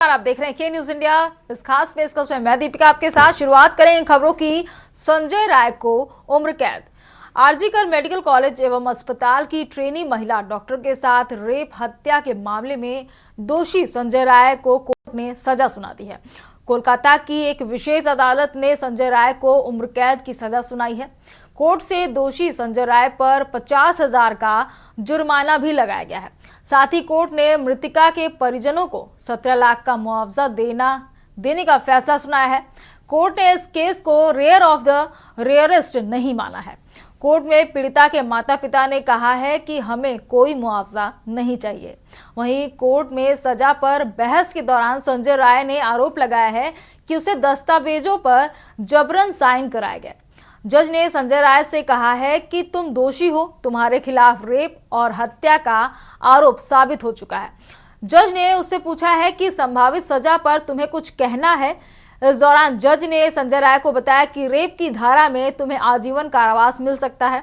आप देख रहे हैं के न्यूज इंडिया। इस खास पेशकश में मैं दीपिका आपके साथ शुरुआत करें इन खबरों की। संजय राय को उम्र कैद। आरजीकर मेडिकल कॉलेज एवं अस्पताल की ट्रेनी महिला डॉक्टर के साथ रेप हत्या के मामले में दोषी संजय राय को कोर्ट ने सजा सुना दी है। कोलकाता की एक विशेष अदालत ने संजय राय को उम्र कैद की सजा सुनाई है। कोर्ट से दोषी संजय राय पर 50,000 का जुर्माना भी लगाया गया है। साथ ही कोर्ट ने मृतिका के परिजनों को 17 लाख का मुआवजा देने का फैसला सुनाया है। कोर्ट ने इस केस को रेयर ऑफ द रेयरेस्ट नहीं माना है। कोर्ट में पीड़िता के माता पिता ने कहा है कि हमें कोई मुआवजा नहीं चाहिए। वहीं कोर्ट में सजा पर बहस के दौरान संजय राय ने आरोप लगाया है कि उसे दस्तावेजों पर जबरन साइन कराए गए। जज ने संजय राय से कहा है कि तुम दोषी हो, तुम्हारे खिलाफ रेप और हत्या का आरोप साबित हो चुका है। जज ने उससे पूछा है कि संभावित सजा पर तुम्हें कुछ कहना है। इस दौरान जज ने संजय राय को बताया कि रेप की धारा में तुम्हें आजीवन कारावास मिल सकता है।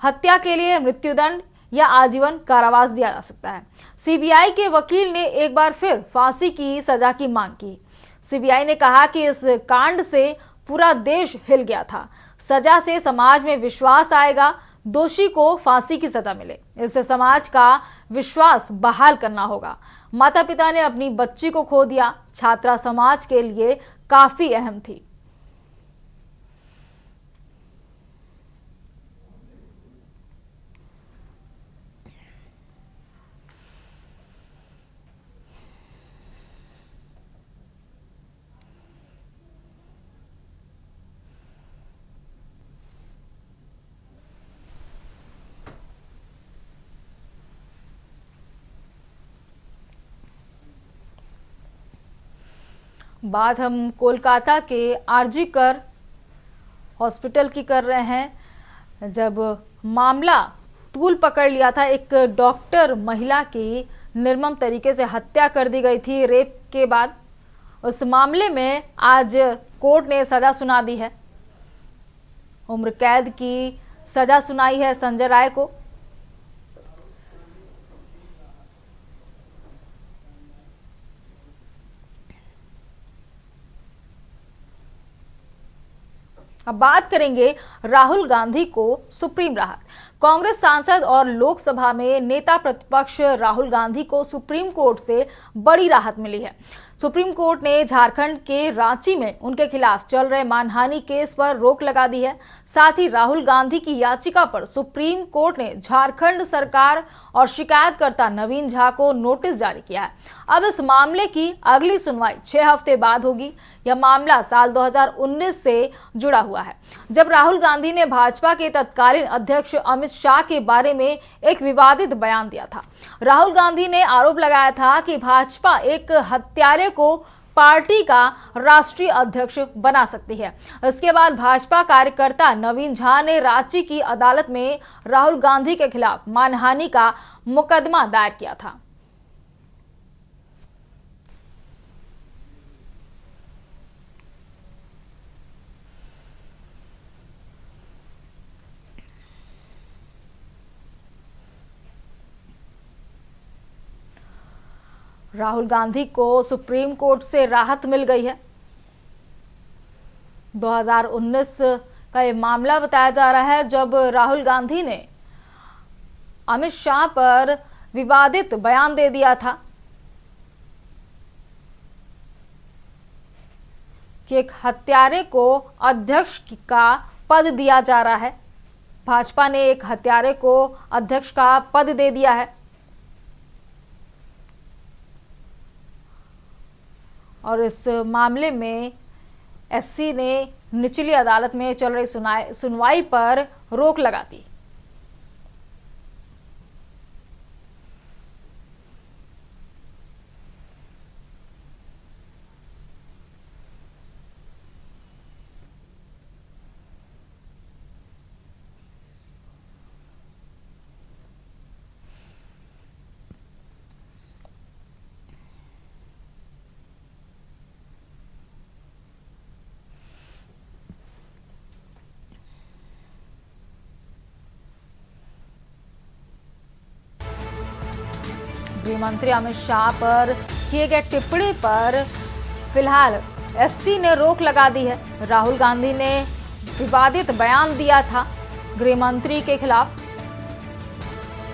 हत्या के लिए मृत्युदंड या आजीवन कारावास दिया जा सकता है। सीबीआई के वकील ने एक बार फिर फांसी की सजा की मांग की। सीबीआई ने कहा कि इस कांड से पूरा देश हिल गया था। सजा से समाज में विश्वास आएगा, दोषी को फांसी की सजा मिले, इससे समाज का विश्वास बहाल करना होगा। माता पिता ने अपनी बच्ची को खो दिया। छात्रा समाज के लिए काफी अहम थी। बात हम कोलकाता के आरजीकर हॉस्पिटल की कर रहे हैं, जब मामला तूल पकड़ लिया था। एक डॉक्टर महिला की निर्मम तरीके से हत्या कर दी गई थी रेप के बाद। उस मामले में आज कोर्ट ने सजा सुना दी है। उम्र कैद की सजा सुनाई है संजय राय को। अब बात करेंगे राहुल गांधी को सुप्रीम राहत। कांग्रेस सांसद और लोकसभा में नेता प्रतिपक्ष राहुल गांधी को सुप्रीम कोर्ट से बड़ी राहत मिली है। सुप्रीम कोर्ट ने झारखंड के रांची में उनके खिलाफ चल रहे मानहानि केस पर रोक लगा दी है। साथ ही राहुल गांधी की याचिका पर सुप्रीम कोर्ट ने झारखंड सरकार और शिकायतकर्ता नवीन झा को नोटिस जारी किया है। अब इस मामले की अगली सुनवाई 6 हफ्ते बाद होगी। यह मामला साल 2019 से जुड़ा हुआ है, जब राहुल गांधी ने भाजपा के तत्कालीन अध्यक्ष अमित शाह के बारे में एक विवादित बयान दिया था। राहुल गांधी ने आरोप लगाया था कि भाजपा एक हत्यारे को पार्टी का राष्ट्रीय अध्यक्ष बना सकती है। इसके बाद भाजपा कार्यकर्ता नवीन झा ने रांची की अदालत में राहुल गांधी के खिलाफ मानहानि का मुकदमा दायर किया था। राहुल गांधी को सुप्रीम कोर्ट से राहत मिल गई है। 2019 का ये मामला बताया जा रहा है, जब राहुल गांधी ने अमित शाह पर विवादित बयान दे दिया था कि एक हत्यारे को अध्यक्ष का पद दिया जा रहा है। भाजपा ने एक हत्यारे को अध्यक्ष का पद दे दिया है और इस मामले में एससी ने निचली अदालत में चल रही सुनवाई पर रोक लगा दी। गृह मंत्री अमित शाह पर किए गए टिप्पणी पर फिलहाल एससी ने रोक लगा दी है। राहुल गांधी ने विवादित बयान दिया था गृह मंत्री के खिलाफ।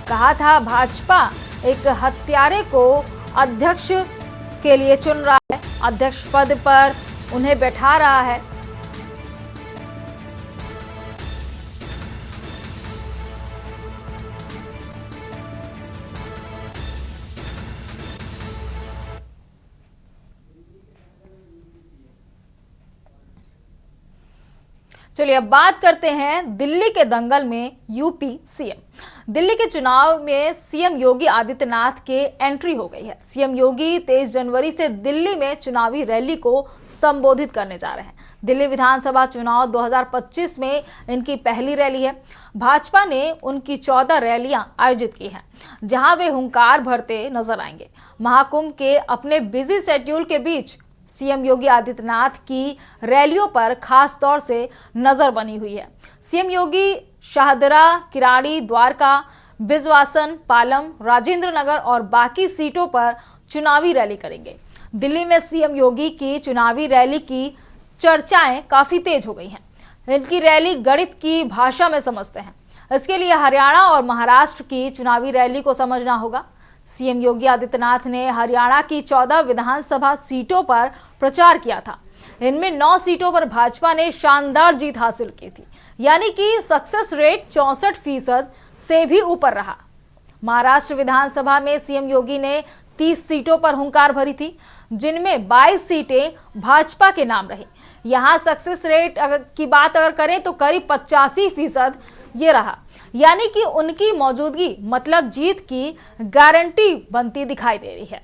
कहा था भाजपा एक हत्यारे को अध्यक्ष के लिए चुन रहा है, अध्यक्ष पद पर उन्हें बैठा रहा है। चलिए अब बात करते हैं दिल्ली के दंगल में यूपी सीएम। दिल्ली के चुनाव में सीएम योगी आदित्यनाथ के एंट्री हो गई है। सीएम योगी 23 जनवरी से दिल्ली में चुनावी रैली को संबोधित करने जा रहे हैं। दिल्ली विधानसभा चुनाव 2025 में इनकी पहली रैली है। भाजपा ने उनकी 14 रैलियां आयोजित की हैं, जहां वे हुंकार भरते नजर आएंगे। महाकुंभ के अपने बिजी शेड्यूल के बीच सीएम योगी आदित्यनाथ की रैलियों पर खास तौर से नजर बनी हुई है। सीएम योगी शाहदरा, किराड़ी, द्वारका, बिजवासन, पालम, राजेंद्र नगर और बाकी सीटों पर चुनावी रैली करेंगे। दिल्ली में सीएम योगी की चुनावी रैली की चर्चाएं काफी तेज हो गई हैं। इनकी रैली गणित की भाषा में समझते हैं। इसके लिए हरियाणा और महाराष्ट्र की चुनावी रैली को समझना होगा। सीएम योगी आदित्यनाथ ने हरियाणा की 14 विधानसभा सीटों पर प्रचार किया था। इनमें 9 सीटों पर भाजपा ने शानदार जीत हासिल की थी, यानी कि सक्सेस रेट 64% से भी ऊपर रहा। महाराष्ट्र विधानसभा में सीएम योगी ने 30 सीटों पर हुंकार भरी थी, जिनमें 22 सीटें भाजपा के नाम रही। यहां सक्सेस रेट की बात अगर करें तो करीब 85% ये रहा, यानी कि उनकी मौजूदगी मतलब जीत की गारंटी बनती दिखाई दे रही है।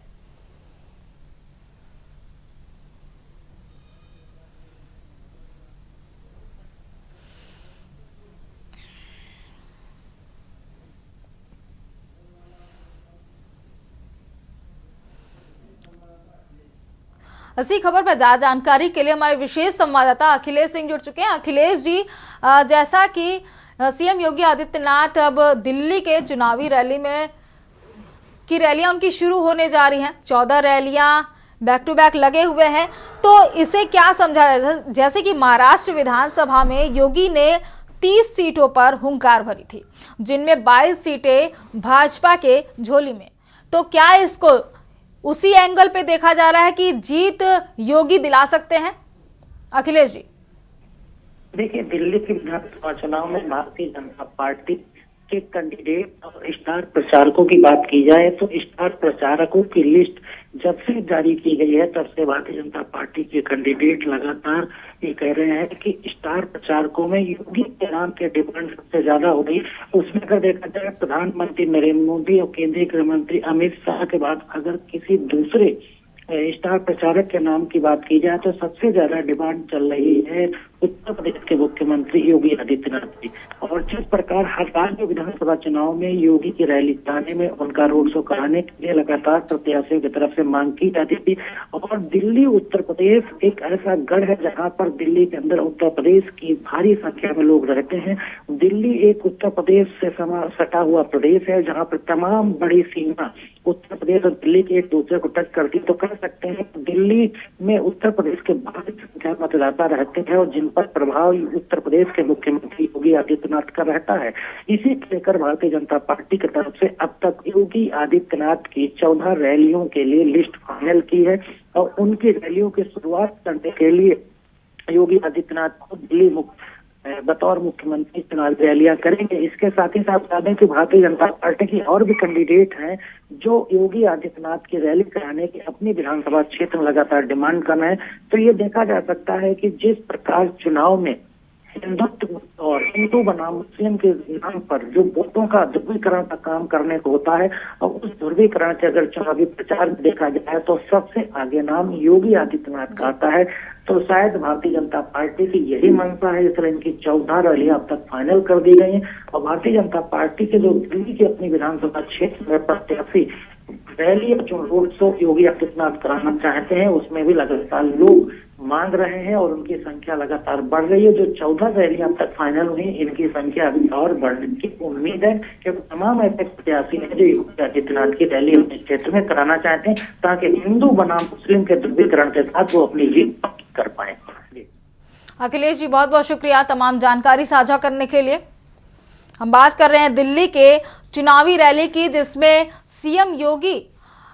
इसी खबर पर ज्यादा जानकारी के लिए हमारे विशेष संवाददाता अखिलेश सिंह जुड़ चुके हैं। अखिलेश जी, जैसा कि सीएम योगी आदित्यनाथ अब दिल्ली के चुनावी रैली में की रैलियां उनकी शुरू होने जा रही हैं, 14 रैलियां बैक टू बैक लगे हुए हैं, तो इसे क्या समझा जाए? जैसे कि महाराष्ट्र विधानसभा में योगी ने 30 सीटों पर हुंकार भरी थी, जिनमें 22 सीटें भाजपा के झोली में, तो क्या इसको उसी एंगल पे देखा जा रहा है कि जीत योगी दिला सकते हैं? अखिलेश जी, देखिए, दिल्ली के विधानसभा चुनाव में भारतीय जनता पार्टी के कैंडिडेट और स्टार प्रचारकों की बात की जाए तो स्टार प्रचारकों की लिस्ट जब से जारी की गई है तब से भारतीय जनता पार्टी के कैंडिडेट लगातार ये कह रहे हैं कि स्टार प्रचारकों में योगी के नाम के डिमांड सबसे ज्यादा हो गई। उसमें अगर देखा जाए प्रधानमंत्री नरेंद्र मोदी और केंद्रीय गृह मंत्री अमित शाह के बाद अगर किसी दूसरे स्टार प्रचारक के नाम की बात की जाए तो सबसे ज्यादा डिमांड चल रही है उत्तर प्रदेश के मुख्यमंत्री योगी आदित्यनाथ की। और जिस प्रकार हर राज्य विधानसभा चुनाव में योगी की रैली कराने में, उनका रोड शो कराने के लिए लगातार प्रत्याशियों की तरफ से मांग की जाती थी। और दिल्ली उत्तर प्रदेश एक ऐसा गढ़ है जहां पर दिल्ली के अंदर उत्तर प्रदेश की भारी संख्या में लोग रहते हैं। दिल्ली एक उत्तर प्रदेश से सटा हुआ प्रदेश है जहाँ पर तमाम बड़ी सीमा उत्तर प्रदेश और दिल्ली के एक दूसरे को टच करती, तो कह सकते हैं दिल्ली में उत्तर प्रदेश के भारी संख्या मतदाता रहते हैं और जिन पर प्रभाव उत्तर प्रदेश के मुख्यमंत्री योगी आदित्यनाथ का रहता है। इसी को लेकर भारतीय जनता पार्टी की तरफ से अब तक योगी आदित्यनाथ की 14 रैलियों के लिए लिस्ट फाइनल की है और उनकी रैलियों की शुरुआत करने के लिए योगी आदित्यनाथ को दिल्ली बतौर मुख्यमंत्री चुनावी रैलियां करेंगे। इसके साथ ही साथ बता दें कि भारतीय जनता पार्टी की और भी कैंडिडेट हैं जो योगी आदित्यनाथ की रैली कराने की अपनी विधानसभा क्षेत्र में लगातार डिमांड कर रहे हैं। तो ये देखा जा सकता है कि जिस प्रकार चुनाव में हिंदुत्व और हिंदू बनाम मुस्लिम के नाम पर जो वोटों का ध्रुवीकरण का काम करने को होता है और उस ध्रुवीकरण के अगर चुनावी प्रचार में देखा जाए तो सबसे आगे नाम योगी आदित्यनाथ का आता है। तो शायद भारतीय जनता पार्टी की यही मंशा है, इसलिए इनकी 14 रैलियां अब तक फाइनल कर दी गई हैं। और भारतीय जनता पार्टी के जो दिल्ली की अपनी विधानसभा क्षेत्र में प्रत्याशी रैली और जो रोड शो योगी आदित्यनाथ कराना चाहते हैं उसमें भी लगातार लोग मांग रहे हैं और उनकी संख्या लगातार बढ़ रही है। जो 14 रैलियां अब तक फाइनल हुई, इनकी संख्या अभी और बढ़ने की उम्मीद है, क्योंकि तमाम ऐसे प्रत्याशी हैं जो योगी आदित्यनाथ की रैली अपने क्षेत्र में कराना चाहते हैं ताकि हिंदू बनाम मुस्लिम के ध्रुवीकरण के साथ वो अपनी जीत पक्की कर पाए। अखिलेश जी, बहुत बहुत शुक्रिया तमाम जानकारी साझा करने के लिए। हम बात कर रहे हैं दिल्ली के चुनावी रैली की, जिसमें सीएम योगी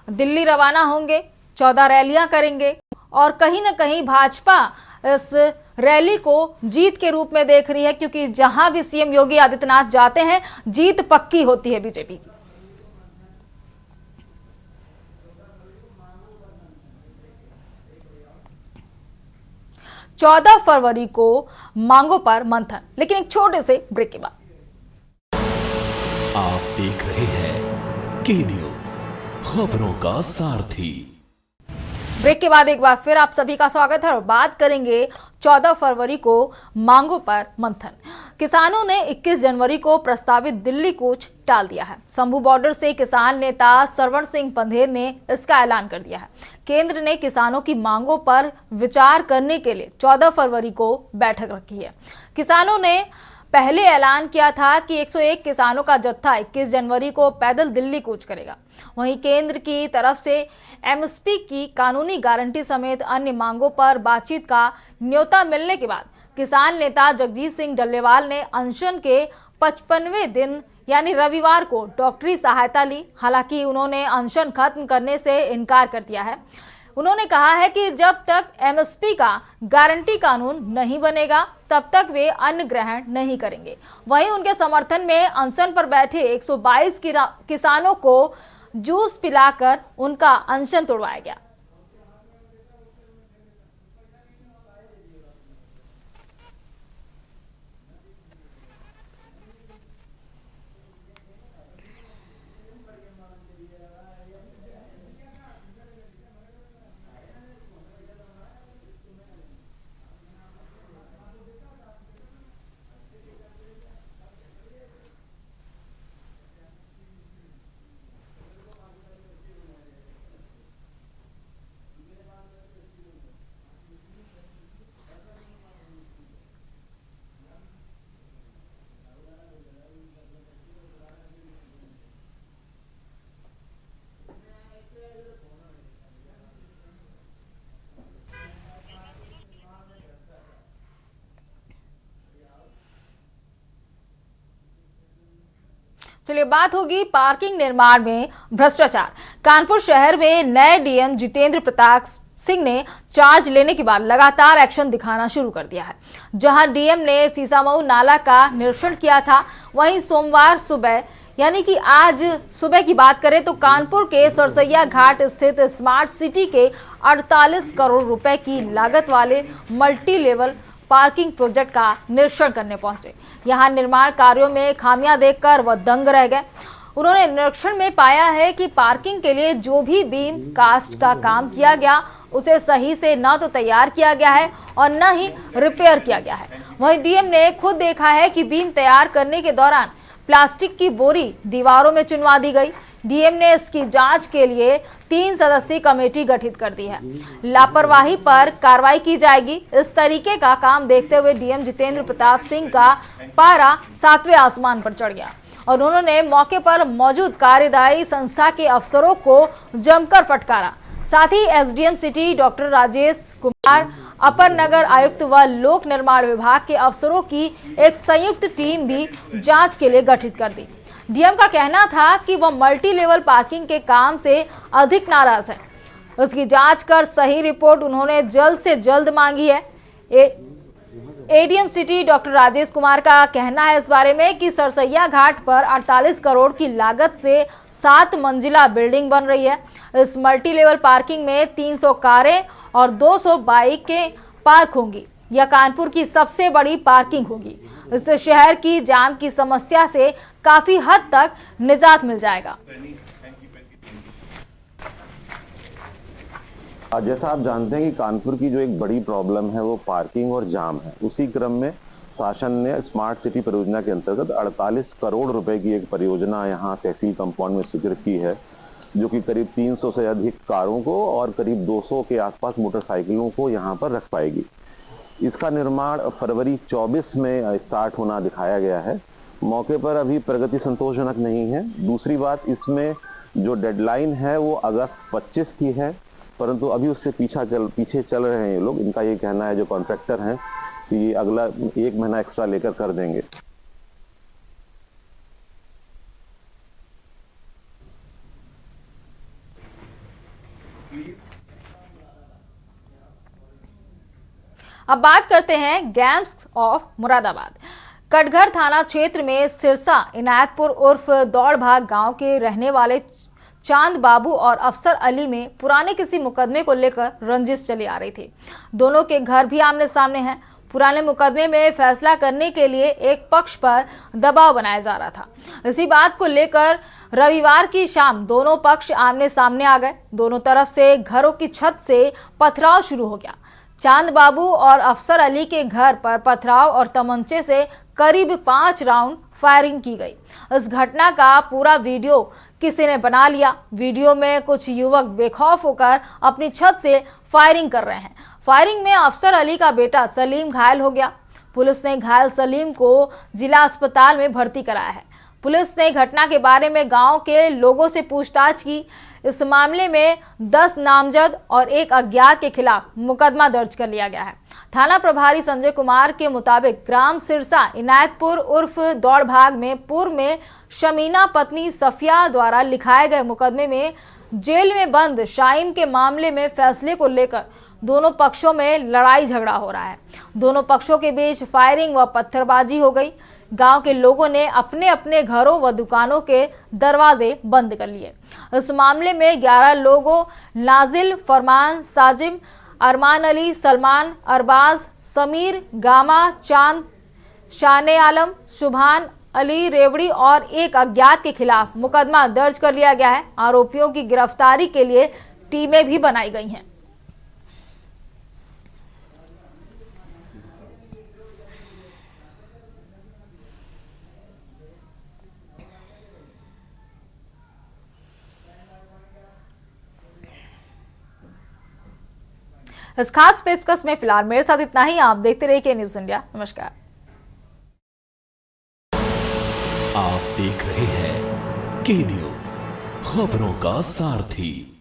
दिल्ली रवाना होंगे, 14 रैलियां करेंगे और कहीं ना कहीं भाजपा इस रैली को जीत के रूप में देख रही है, क्योंकि जहां भी सीएम योगी आदित्यनाथ जाते हैं जीत पक्की होती है बीजेपी की। चौदह फरवरी को मांगों पर मंथन, लेकिन एक छोटे से ब्रेक के बाद। आप देख रहे हैं के न्यूज, खबरों का सारथी। ब्रेक के बाद एक बार फिर आप सभी का स्वागत है और बात करेंगे 14 फरवरी को मांगों पर मंथन। किसानों ने 21 जनवरी को प्रस्तावित दिल्ली कूच टाल दिया है। शंभू बॉर्डर से किसान नेता सरवण सिंह पंधेर ने इसका ऐलान कर दिया है। केंद्र ने किसानों की मांगों पर विचार करने के लिए 14 फरवरी को बैठक रखी है। किसानों ने पहले ऐलान किया था कि 101 किसानों का जत्था 21 जनवरी को पैदल दिल्ली कूच करेगा। वहीं केंद्र की तरफ से एमएसपी की कानूनी गारंटी समेत अन्य मांगों पर बातचीत का न्योता मिलने के बाद किसान नेता जगजीत सिंह डल्लेवाल ने अनशन के 55वें दिन यानी रविवार को डॉक्टरी सहायता ली। हालांकि उन्होंने अनशन खत्म करने से इनकार कर दिया है। उन्होंने कहा है कि जब तक एमएसपी का गारंटी कानून नहीं बनेगा तब तक वे अन्न ग्रहण नहीं करेंगे। वहीं उनके समर्थन में अनशन पर बैठे 122 किसानों को जूस पिलाकर उनका अनशन तोड़वाया गया। चलिए बात होगी पार्किंग निर्माण में भ्रष्टाचार। कानपुर शहर में नए डीएम जितेंद्र प्रताप सिंह ने चार्ज लेने के बाद लगातार एक्शन दिखाना शुरू कर दिया है। जहां डीएम ने सीसामऊ नाला का निरीक्षण किया था, वहीं सोमवार सुबह यानी कि आज सुबह की बात करें तो कानपुर के सरसैया घाट स्थित स्मार्ट सिटी के 48 करोड़ रुपए की लागत वाले मल्टी लेवल पार्किंग प्रोजेक्ट का निरीक्षण करने पहुंचे। यहां निर्माण कार्यों में खामियां देखकर वह दंग रह गए। उन्होंने निरीक्षण में पाया है कि पार्किंग के लिए जो भी बीम कास्ट का काम किया गया उसे सही से न तो तैयार किया गया है और न ही रिपेयर किया गया है। वहीं डीएम ने खुद देखा है कि बीम तैयार करने के दौरान प्लास्टिक की बोरी दीवारों में चुनवा दी गई। डीएम ने इसकी जांच के लिए 3 सदस्यीय कमेटी गठित कर दी है। लापरवाही पर कार्रवाई की जाएगी। इस तरीके का काम देखते हुए डीएम जितेंद्र प्रताप सिंह का पारा 7वें आसमान पर चढ़ गया और उन्होंने मौके पर मौजूद कार्यदायी संस्था के अफसरों को जमकर फटकारा। साथ ही SDM city doctor Rajesh Kumar, अपर नगर आयुक्त व लोक निर्माण विभाग के अफसरों की एक संयुक्त टीम भी जांच के लिए गठित कर दी। डीएम का कहना था कि वह मल्टी लेवल पार्किंग के काम से अधिक नाराज है। उसकी जांच कर सही रिपोर्ट उन्होंने जल्द से जल्द मांगी है। ADM city doctor Rajesh Kumar का कहना है इस बारे में कि सरसैया घाट पर 48 करोड़ की लागत से 7 मंजिला बिल्डिंग बन रही है। इस मल्टी लेवल पार्किंग में 300 कारें और 200 बाइकें पार्क होंगी। यह कानपुर की सबसे बड़ी पार्किंग होगी। इससे शहर की जाम की समस्या से काफी हद तक निजात मिल जाएगा। जैसा आप जानते हैं कि कानपुर की जो एक बड़ी प्रॉब्लम है वो पार्किंग और जाम है। उसी क्रम में शासन ने स्मार्ट सिटी परियोजना के अंतर्गत 48 करोड़ रुपए की एक परियोजना यहाँ तहसील कंपाउंड में स्वीकृत की है। जो कि करीब 300 से अधिक कारों को और करीब 200 के आसपास मोटरसाइकिलों को यहाँ पर रख पाएगी। इसका निर्माण फरवरी 24 में स्टार्ट होना दिखाया गया है। मौके पर अभी प्रगति संतोषजनक नहीं है। दूसरी बात, इसमें जो डेडलाइन है वो अगस्त 25 की है, परंतु अभी उससे पीछे चल रहे हैं ये लोग। इनका ये कहना है, जो कॉन्ट्रैक्टर हैं, कि अगला 1 महीना एक्स्ट्रा लेकर कर देंगे। अब बात करते हैं गैंग्स ऑफ मुरादाबाद। कटघर थाना क्षेत्र में सिरसा इनायतपुर उर्फ दौड़भाग गांव के रहने वाले चांद बाबू और अफसर अली में पुराने किसी मुकदमे को लेकर रंजिश चली आ रही थी। दोनों के घर भी आमने सामने हैं। पुराने मुकदमे में फैसला करने के लिए एक पक्ष पर दबाव बनाया जा रहा था। इसी बात को लेकर रविवार की शाम दोनों पक्ष आमने सामने आ गए। दोनों तरफ से घरों की छत से पथराव शुरू हो गया। चांद बाबू और अफसर अली के घर पर पथराव और तमंचे से करीब 5 राउंड फायरिंग की गई। इस घटना का पूरा वीडियो किसी ने बना लिया। वीडियो में कुछ युवक बेखौफ होकर अपनी छत से फायरिंग कर रहे हैं। फायरिंग में अफसर अली का बेटा सलीम घायल हो गया। पुलिस ने घायल सलीम को जिला अस्पताल में भर्ती कराया है। पुलिस ने घटना के बारे में गांव के लोगों से पूछताछ की। इस मामले में 10 नामजद और 1 अज्ञात के खिलाफ मुकदमा दर्ज कर लिया गया है। थाना प्रभारी संजय कुमार के मुताबिक ग्राम सिरसा इनायतपुर उर्फ दौड़भाग में पूर्व में शमीना पत्नी सफिया द्वारा लिखाए गए मुकदमे में जेल में बंद शाइम के मामले में फैसले को लेकर दोनों पक्षों में लड़ाई झगड़ा हो रहा है। दोनों पक्षों के बीच फायरिंग व पत्थरबाजी हो गई। गांव के लोगों ने अपने अपने घरों व दुकानों के दरवाजे बंद कर लिए। इस मामले में 11 लोगों नाजिल, फरमान, साजिम, अरमान अली, सलमान, अरबाज, समीर, गामा, चांद, शाने आलम, सुभान अली रेवड़ी और 1 अज्ञात के खिलाफ मुकदमा दर्ज कर लिया गया है। आरोपियों की गिरफ्तारी के लिए टीमें भी बनाई गई हैं। इस खास पेशकश में फिलहाल मेरे साथ इतना ही। आप देखते रहिए न्यूज़ इंडिया। नमस्कार। आप देख रहे हैं के न्यूज़, खबरों का सारथी।